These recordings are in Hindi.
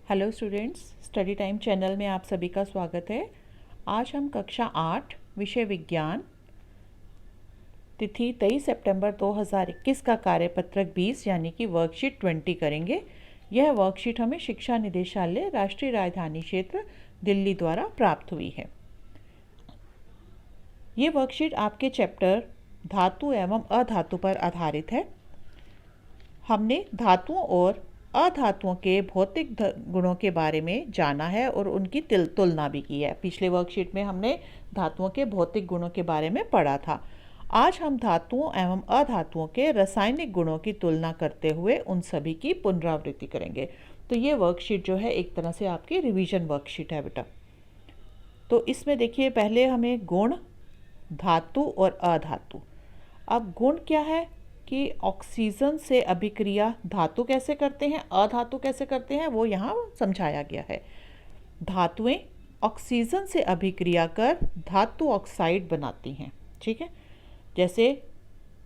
Hello students, study time channel में आप सभी का स्वागत है। आज हम कक्षा 8 विषय विज्ञान तिथि 23 सितंबर 2021 का कार्यपत्रक 20 यानी कि वर्कशीट 20 करेंगे। यह वर्कशीट हमें शिक्षा निदेशालय राष्ट्रीय राजधानी क्षेत्र दिल्ली द्वारा प्राप्त हुई है। ये वर्कशीट आपके चैप्टर धातु एवं अधातु पर आधारित है। हमने धातुओं और अधातुओं के भौतिक गुणों के बारे में जाना है और उनकी तुलना भी की है। पिछले वर्कशीट में हमने धातुओं के भौतिक गुणों के बारे में पढ़ा था। आज हम धातुओं एवं अधातुओं के रासायनिक गुणों की तुलना करते हुए उन सभी की पुनरावृत्ति करेंगे। तो ये वर्कशीट जो है एक तरह से आपकी रिवीजन वर्कशीट है बेटा। तो इसमें देखिए, पहले हमें गुण, धातु और अधातु। अब गुण क्या है कि ऑक्सीजन से अभिक्रिया धातु कैसे करते हैं, अधातु कैसे करते हैं, वो यहाँ समझाया गया है। धातुएं ऑक्सीजन से अभिक्रिया कर धातु ऑक्साइड बनाती हैं। ठीक है, जैसे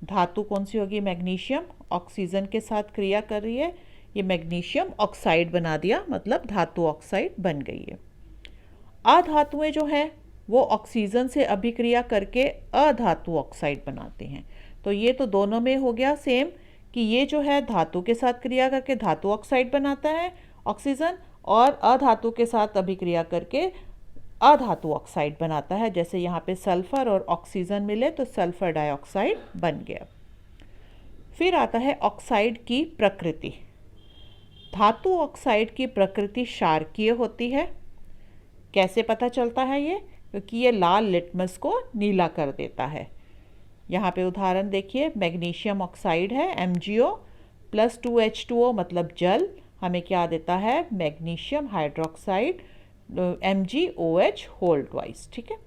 धातु कौन सी होगी, मैग्नीशियम, ऑक्सीजन के साथ क्रिया कर रही है, ये मैग्नीशियम ऑक्साइड बना दिया, मतलब धातु ऑक्साइड बन गई है। अधातुएं जो हैं वो ऑक्सीजन से अभिक्रिया करके अधातु ऑक्साइड बनाते हैं। तो ये तो दोनों में हो गया सेम कि ये जो है धातु के साथ क्रिया करके धातु ऑक्साइड बनाता है ऑक्सीजन, और अधातु के साथ अभिक्रिया करके अधातु ऑक्साइड बनाता है। जैसे यहाँ पे सल्फर और ऑक्सीजन मिले तो सल्फर डाइऑक्साइड बन गया। फिर आता है ऑक्साइड की प्रकृति। धातु ऑक्साइड की प्रकृति क्षारकीय होती है। कैसे पता चलता है ये? क्योंकि ये लाल लिटमस को नीला कर देता है। यहाँ पे उदाहरण देखिए, मैग्नीशियम ऑक्साइड है MgO प्लस 2H2O मतलब जल, हमें क्या देता है, magnesium hydroxide MgOH whole twice. ठीक है,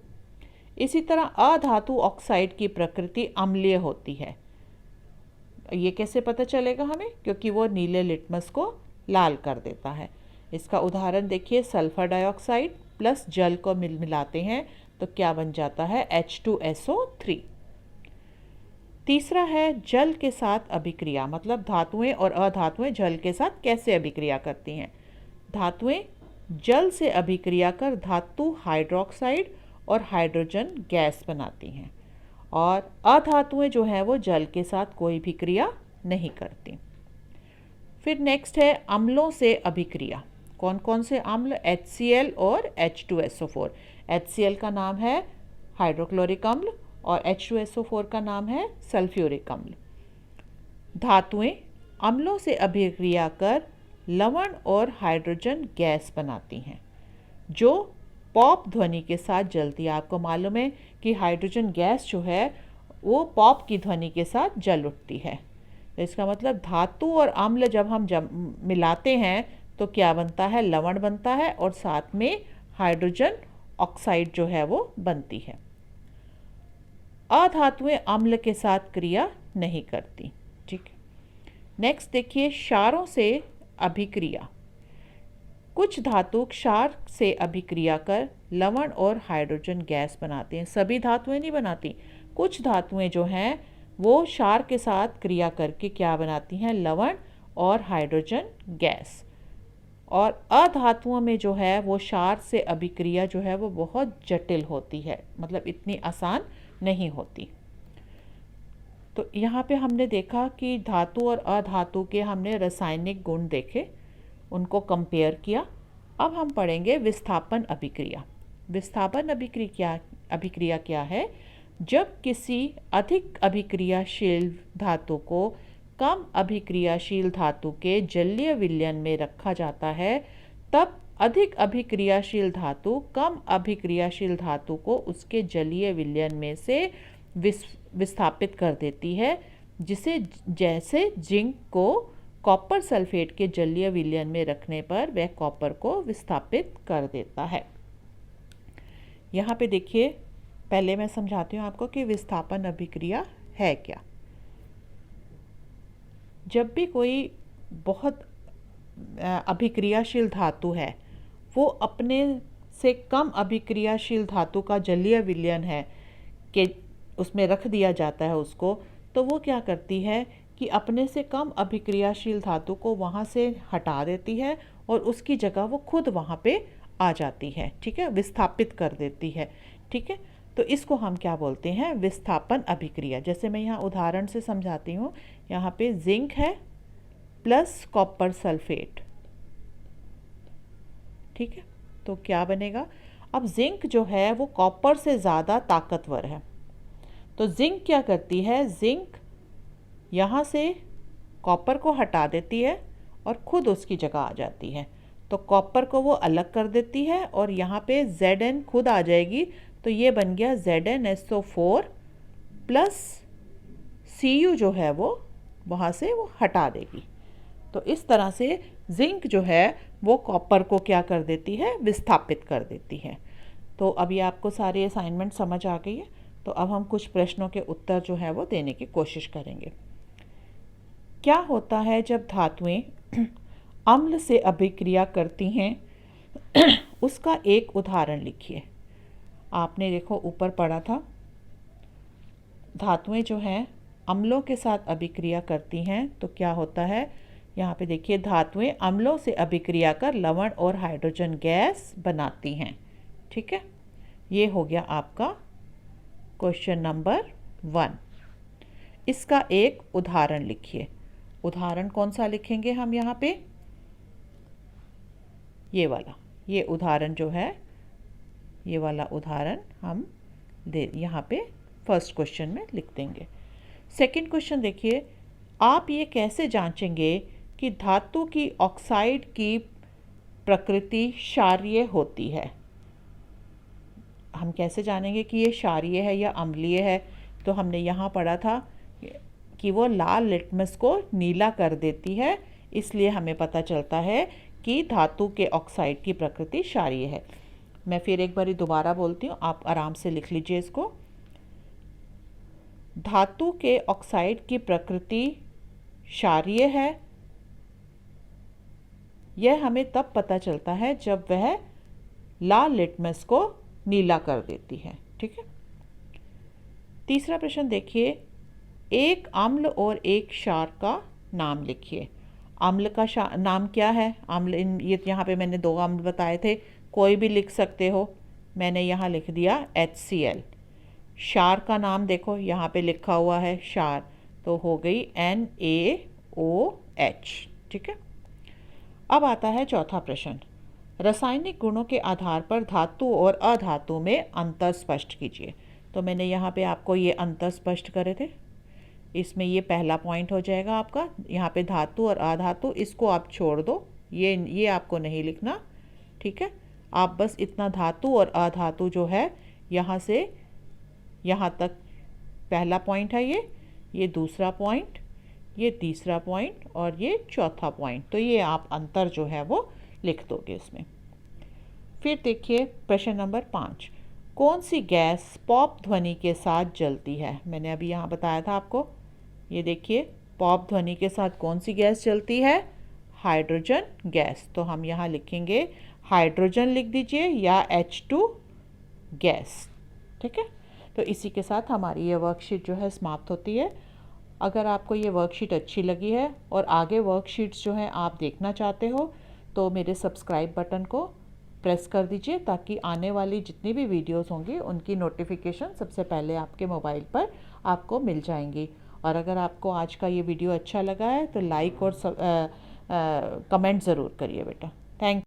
इसी तरह अधातु ऑक्साइड की प्रकृति अम्लीय होती है। ये कैसे पता चलेगा हमें? क्योंकि वो नीले लिटमस को लाल कर देता है। इसका उदाहरण देखिए, सल्फर डाइऑक्साइड प्लस जल को मिलाते हैं तो क्या बन जाता है, H2SO3। तीसरा है जल के साथ अभिक्रिया, मतलब धातुएं और अधातुएं जल के साथ कैसे अभिक्रिया करती हैं। धातुएं जल से अभिक्रिया कर धातु हाइड्रोक्साइड और हाइड्रोजन गैस बनाती हैं, और अधातुएं जो हैं वो जल के साथ कोई भी क्रिया नहीं करती। फिर नेक्स्ट है अम्लों से अभिक्रिया। कौन कौन से अम्ल? HCl और H2SO4। HCl का नाम है हाइड्रोक्लोरिक अम्ल और H2SO4 का नाम है सल्फ्यूरिक अम्ल। धातुएं अम्लों से अभिक्रिया कर लवण और हाइड्रोजन गैस बनाती हैं, जो पॉप ध्वनि के साथ जलती है। आपको मालूम है कि हाइड्रोजन गैस जो है वो पॉप की ध्वनि के साथ जल उठती है। तो इसका मतलब धातु और अम्ल जब हम मिलाते हैं तो क्या बनता है, लवण बनता है, और साथ में हाइड्रोजन ऑक्साइड जो है वो बनती है। अधातुएं अम्ल के साथ क्रिया नहीं करती। ठीक है, नेक्स्ट देखिए, क्षारों से अभिक्रिया। कुछ धातु क्षार से अभिक्रिया कर लवण और हाइड्रोजन गैस बनाते हैं। सभी धातुएं नहीं बनाती, कुछ धातुएं जो हैं वो क्षार के साथ क्रिया करके क्या बनाती हैं, लवण और हाइड्रोजन गैस। और अधातुओं में जो है वो क्षार से अभिक्रिया जो है वो बहुत जटिल होती है, मतलब इतनी आसान नहीं होती। तो यहाँ पे हमने देखा कि धातु और अधातु के हमने रासायनिक गुण देखे, उनको कंपेयर किया। अब हम पढ़ेंगे विस्थापन अभिक्रिया। विस्थापन अभिक्रिया क्या है? जब किसी अधिक अभिक्रियाशील धातु को कम अभिक्रियाशील धातु के जलीय विलयन में रखा जाता है, तब अधिक अभिक्रियाशील धातु कम अभिक्रियाशील धातु को उसके जलीय विलयन में से विस्थापित कर देती है, जिसे जैसे जिंक को कॉपर सल्फेट के जलीय विलयन में रखने पर वह कॉपर को विस्थापित कर देता है। यहाँ पे देखिए, पहले मैं समझाती हूँ आपको कि विस्थापन अभिक्रिया है क्या। जब भी कोई बहुत अभिक्रियाशील धातु है वो अपने से कम अभिक्रियाशील धातु का जलीय विलयन है कि उसमें रख दिया जाता है उसको, तो वो क्या करती है कि अपने से कम अभिक्रियाशील धातु को वहाँ से हटा देती है और उसकी जगह वो खुद वहाँ पे आ जाती है, ठीक है, विस्थापित कर देती है, ठीक है। तो इसको हम क्या बोलते हैं, विस्थापन अभिक्रिया। जैसे मैं यहाँ उदाहरण से समझाती हूँ। यहाँ पे जिंक है प्लस कॉपर सल्फेट, ठीक है। तो क्या बनेगा, अब जिंक जो है वो कॉपर से ज़्यादा ताकतवर है, तो जिंक क्या करती है, जिंक यहाँ से कॉपर को हटा देती है और खुद उसकी जगह आ जाती है। तो कॉपर को वो अलग कर देती है और यहाँ पे Zn खुद आ जाएगी, तो ये बन गया ZnSO4 प्लस Cu जो है वो वहाँ से वो हटा देगी। तो इस तरह से जिंक जो है वो कॉपर को क्या कर देती है, विस्थापित कर देती है। तो अभी आपको सारी असाइनमेंट समझ आ गई है। तो अब हम कुछ प्रश्नों के उत्तर जो है वो देने की कोशिश करेंगे। क्या होता है जब धातुएं अम्ल से अभिक्रिया करती हैं, उसका एक उदाहरण लिखिए। आपने देखो ऊपर पढ़ा था, धातुएं जो हैं अम्लों के साथ अभिक्रिया करती हैं तो क्या होता है, यहाँ पे देखिए धातुएं अम्लों से अभिक्रिया कर लवण और हाइड्रोजन गैस बनाती हैं, ठीक है। ये हो गया आपका क्वेश्चन नंबर 1। इसका एक उदाहरण लिखिए। उदाहरण कौन सा लिखेंगे हम यहाँ पे, ये वाला, ये उदाहरण जो है, ये वाला उदाहरण हम यहाँ पे फर्स्ट क्वेश्चन में लिख देंगे। सेकंड क्वेश्चन देखिए, आप ये कैसे जांचेंगे कि धातु की ऑक्साइड की प्रकृति क्षारीय होती है। हम कैसे जानेंगे कि ये क्षारीय है या अम्लीय है, तो हमने यहाँ पढ़ा था कि वो लाल लिटमस को नीला कर देती है, इसलिए हमें पता चलता है कि धातु के ऑक्साइड की प्रकृति क्षारीय है। मैं फिर एक बार दोबारा बोलती हूँ, आप आराम से लिख लीजिए इसको। धातु के ऑक्साइड की प्रकृति क्षारीय है, यह हमें तब पता चलता है जब वह लाल लिटमस को नीला कर देती है, ठीक है। तीसरा प्रश्न देखिए, एक अम्ल और एक क्षार का नाम लिखिए। अम्ल का नाम क्या है, अम्ल ये यहाँ पे मैंने 2 अम्ल बताए थे, कोई भी लिख सकते हो, मैंने यहाँ लिख दिया HCl। क्षार का नाम देखो यहाँ पे लिखा हुआ है क्षार, तो हो गई NaOH, ठीक है। अब आता है चौथा प्रश्न, रासायनिक गुणों के आधार पर धातु और अधातु में अंतर स्पष्ट कीजिए। तो मैंने यहाँ पे आपको ये अंतर स्पष्ट करे थे, इसमें ये पहला पॉइंट हो जाएगा आपका। यहाँ पे धातु और अधातु, इसको आप छोड़ दो, ये आपको नहीं लिखना, ठीक है। आप बस इतना धातु और अधातु जो है यहाँ से यहाँ तक पहला पॉइंट है, ये दूसरा पॉइंट, ये तीसरा पॉइंट और ये चौथा पॉइंट, तो ये आप अंतर जो है वो लिख दोगे इसमें। फिर देखिए प्रश्न नंबर 5, कौन सी गैस पॉप ध्वनि के साथ जलती है। मैंने अभी यहाँ बताया था आपको, ये देखिए पॉप ध्वनि के साथ कौन सी गैस जलती है, हाइड्रोजन गैस। तो हम यहाँ लिखेंगे हाइड्रोजन लिख दीजिए या H2 गैस, ठीक है। तो इसी के साथ हमारी ये वर्कशीट जो है समाप्त होती है। अगर आपको ये वर्कशीट अच्छी लगी है और आगे वर्कशीट्स जो हैं आप देखना चाहते हो, तो मेरे सब्सक्राइब बटन को प्रेस कर दीजिए, ताकि आने वाली जितनी भी वीडियोस होंगी उनकी नोटिफिकेशन सबसे पहले आपके मोबाइल पर आपको मिल जाएंगी। और अगर आपको आज का ये वीडियो अच्छा लगा है तो लाइक और कमेंट ज़रूर करिए बेटा। थैंक